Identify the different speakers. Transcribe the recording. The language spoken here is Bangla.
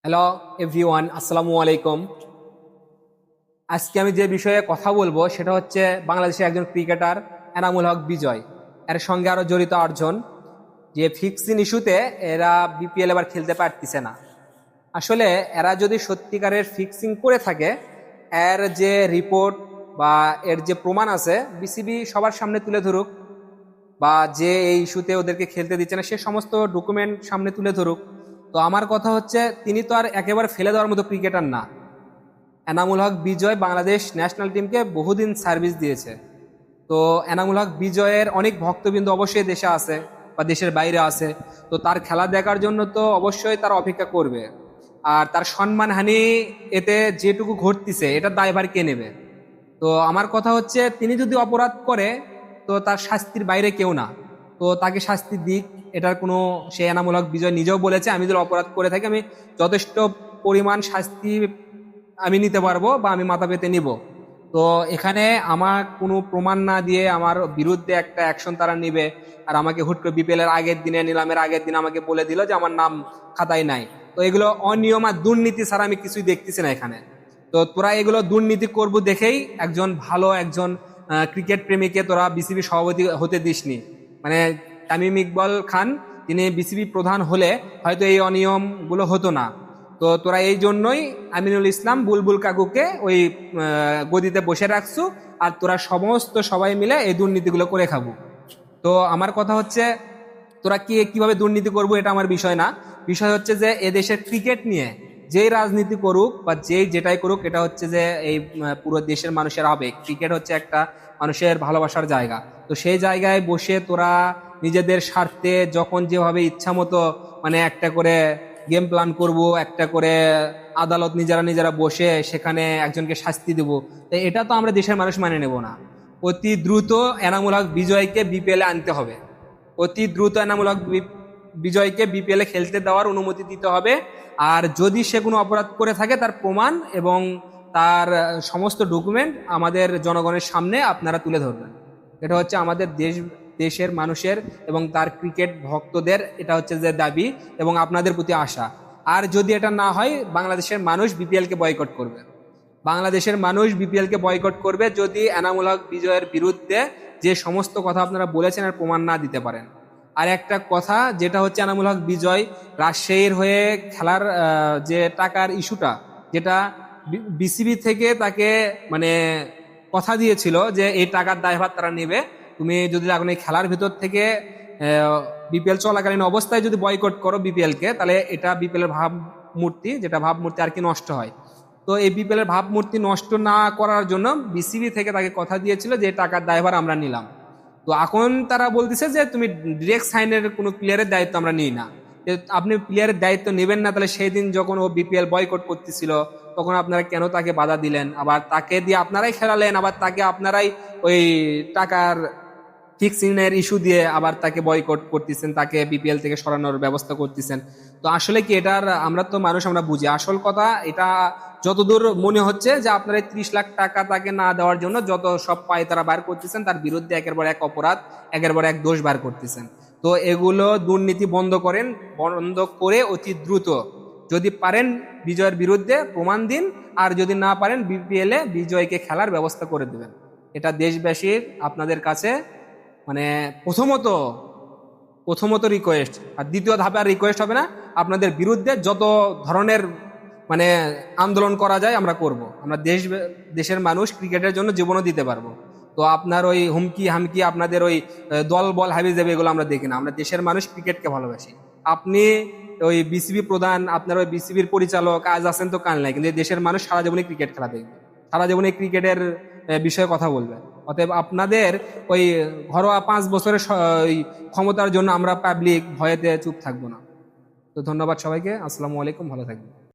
Speaker 1: হ্যালো এভরিওয়ান, আসসালামু আলাইকুম। আজকে আমি যে বিষয়ে কথা বলবো সেটা হচ্ছে বাংলাদেশের একজন ক্রিকেটার এনামুল হক বিজয়, এর সঙ্গে আরো জড়িত আটজন, যে ফিক্সিং ইস্যুতে এরা বিপিএল এবার খেলতে পারতেছে না। আসলে এরা যদি সত্যিকারের ফিক্সিং করে থাকে, এর যে রিপোর্ট বা এর যে প্রমাণ আছে বিসিবি সবার সামনে তুলে ধরুক, বা যে এই ইস্যুতে ওদেরকে খেলতে দিচ্ছে না সে সমস্ত ডকুমেন্ট সামনে তুলে ধরুক। তো আমার কথা হচ্ছে, তিনি তো আর একেবারে ফেলে দেওয়ার মতো ক্রিকেটার না। এনামুল হক বিজয় বাংলাদেশ ন্যাশনাল টিমকে বহুদিন সার্ভিস দিয়েছে। তো এনামুল হক বিজয়ের অনেক ভক্তবৃন্দ অবশ্যই দেশে আছে বা দেশের বাইরে আছে। তো তার খেলা দেখার জন্য তো অবশ্যই তারা অপেক্ষা করবে। আর তার সম্মানহানি এতে যেটুকু ঘটতেছে এটার দায়ভার কে নেবে? তো আমার কথা হচ্ছে, তিনি যদি অপরাধ করে তো তার শাস্তির বাইরে কেউ না। তো তাকে শাস্তি দিক, এটার কোনো, সে এনামুল হক বিজয় নিজেও বলেছে, আমি যদি অপরাধ করে থাকি আমি যথেষ্ট পরিমাণ শাস্তি আমি নিতে পারবো বা আমি মাথা পেতে নিব। তো এখানে আমার কোনো প্রমাণ না দিয়ে আমার বিরুদ্ধে একটা অ্যাকশন তারা নিবে, আর আমাকে হুট করে বিপিএল এর আগের দিনে, নিলামের আগের দিন আমাকে বলে দিল যে আমার নাম খাতায় নাই। তো এগুলো অনিয়ম আর দুর্নীতি ছাড়া আমি কিছুই দেখতেছি না এখানে। তো তোরা এগুলো দুর্নীতি করবো দেখেই একজন ভালো একজন ক্রিকেট প্রেমীকে তোরা বিসিবি সভাপতি হতে দিসনি। মানে তামিম ইকবাল খান, তিনি বিসিবি প্রধান হলে হয়তো এই অনিয়ম গুলো হতো না। তো তোরা এই জন্যই আমিনুল ইসলাম বুলবুল কাকুকে ওই গদিতে বসে রাখছু, আর তোরা সমস্ত সবাই মিলে এই দুর্নীতিগুলো করে খাবো। তো আমার কথা হচ্ছে, তোরা কিভাবে দুর্নীতি করবো এটা আমার বিষয় না। বিষয় হচ্ছে যে এদেশের ক্রিকেট নিয়ে যেই রাজনীতি করুক বা যেই যেটাই করুক, এটা হচ্ছে যে এই পুরো দেশের মানুষের আবেগ। ক্রিকেট হচ্ছে একটা মানুষের ভালোবাসার জায়গা। তো সেই জায়গায় বসে তোরা নিজেদের স্বার্থে যখন যেভাবে ইচ্ছা মতো, মানে একটা করে গেম প্ল্যান করব, একটা করে আদালত নিজেরা নিজেরা বসে সেখানে একজনকে শাস্তি দেব, তো এটা তো আমরা দেশের মানুষ মানে নেব না। অতি দ্রুত এনামুল হক বিজয়কে বিপিএল এ আনতে হবে। অতি দ্রুত এনামুল হক বিজয়কে বিপিএল এ খেলতে দেওয়ার অনুমতি দিতে হবে। আর যদি সে কোনো অপরাধ করে থাকে তার প্রমাণ এবং তার সমস্ত ডকুমেন্ট আমাদের জনগণের সামনে আপনারা তুলে ধরবেন। এটা হচ্ছে আমাদের দেশের মানুষের এবং তার ক্রিকেট ভক্তদের এটা হচ্ছে যে দাবি এবং আপনাদের প্রতি আশা। আর যদি এটা না হয়, বাংলাদেশের মানুষ বিপিএল কে বয়কট করবে। বাংলাদেশের মানুষ বিপিএল কে বয়কট করবে যদি এনামুল হক বিজয়ের বিরুদ্ধে যে সমস্ত কথা আপনারা বলেছেন আর প্রমাণ না দিতে পারেন। আর একটা কথা যেটা হচ্ছে, এনামুল হক বিজয় রাজশাহীর হয়ে খেলার যে টাকার ইস্যুটা, যেটা বিসিবি থেকে তাকে মানে কথা দিয়েছিল যে এই টাকার দায়ভার তারা নেবে। তুমি যদি এখন এই খেলার ভিতর থেকে বিপিএল চলাকালীন অবস্থায় যদি বয়কট করো বিপিএল কে, তাহলে এটা বিপিএল এর ভাবমূর্তি, যেটা ভাবমূর্তি আর কি নষ্ট হয়। তো এই বিপিএল এর ভাবমূর্তি নষ্ট না করার জন্য বিসিবি থেকে তাকে কথা দিয়েছিল যে টাকার দায়ভার আমরা নিলাম। তো এখন তারা বলতেছে যে তুমি ডিরেক্ট সাইনের কোনো প্লেয়ারের দায়িত্ব আমরা নিই না। আপনি প্লেয়ারের দায়িত্ব নেবেন না, তাহলে সেই দিন যখন ও বিপিএল বয়কট করতেছিল তখন আপনারা কেন তাকে বাধা দিলেন? আবার তাকে দিয়ে আপনারাই খেলালেন, আবার তাকে আপনারাই ওই টাকার ফিক্সিং এর ইস্যু দিয়ে আবার তাকে বয়কট করতেছেন, তাকে বিপিএল থেকে সরানোর ব্যবস্থা করতেছেন। তো আসলে কি এটার, আমরা তো মানুষ, আমরা বুঝি আসল কথা এটা। যতদূর মনে হচ্ছে যে আপনারা 30 লাখ টাকা তাকে না দেওয়ার জন্য যত সব পায় তারা বার করতেছেন, তার বিরুদ্ধে একের পর এক অপরাধ, একের পর এক দোষ বার করতেছেন। তো এগুলো দুর্নীতি বন্ধ করেন, বন্ধ করে অতি দ্রুত যদি পারেন বিজয়ের বিরুদ্ধে প্রমাণ দিন। আর যদি না পারেন বিপিএল এ বিজয়কে খেলার ব্যবস্থা করে দেবেন। এটা দেশবাসীর আপনাদের কাছে মানে প্রথমত প্রথমত রিকোয়েস্ট। আর দ্বিতীয় ধাপে আর রিকোয়েস্ট হবে না, আপনাদের বিরুদ্ধে যত ধরনের মানে আন্দোলন করা যায় আমরা করব। আমরা দেশের মানুষ ক্রিকেটের জন্য জীবনও দিতে পারবো। তো আপনার ওই হুমকি হামকি, আপনাদের ওই দল বল হাবি যাবে, এগুলো আমরা দেখি না। আমরা দেশের মানুষ ক্রিকেটকে ভালোবাসি। আপনি ওই বিসিবি প্রধান, আপনার ওই বিসিবির পরিচালক আজ আছেন তো কাল নাই, কিন্তু এই দেশের মানুষ সারা জীবনে ক্রিকেট খেলা দেখবে, সারা জীবনে ক্রিকেটের বিষয়ে কথা বলবে। অতএব আপনাদের ওই ঘরোয়া 5 বছরের ওই ক্ষমতার জন্য আমরা পাবলিক ভয়েতে চুপ থাকবো না। তো ধন্যবাদ সবাইকে, আসসালামু আলাইকুম, ভালো থাকবেন।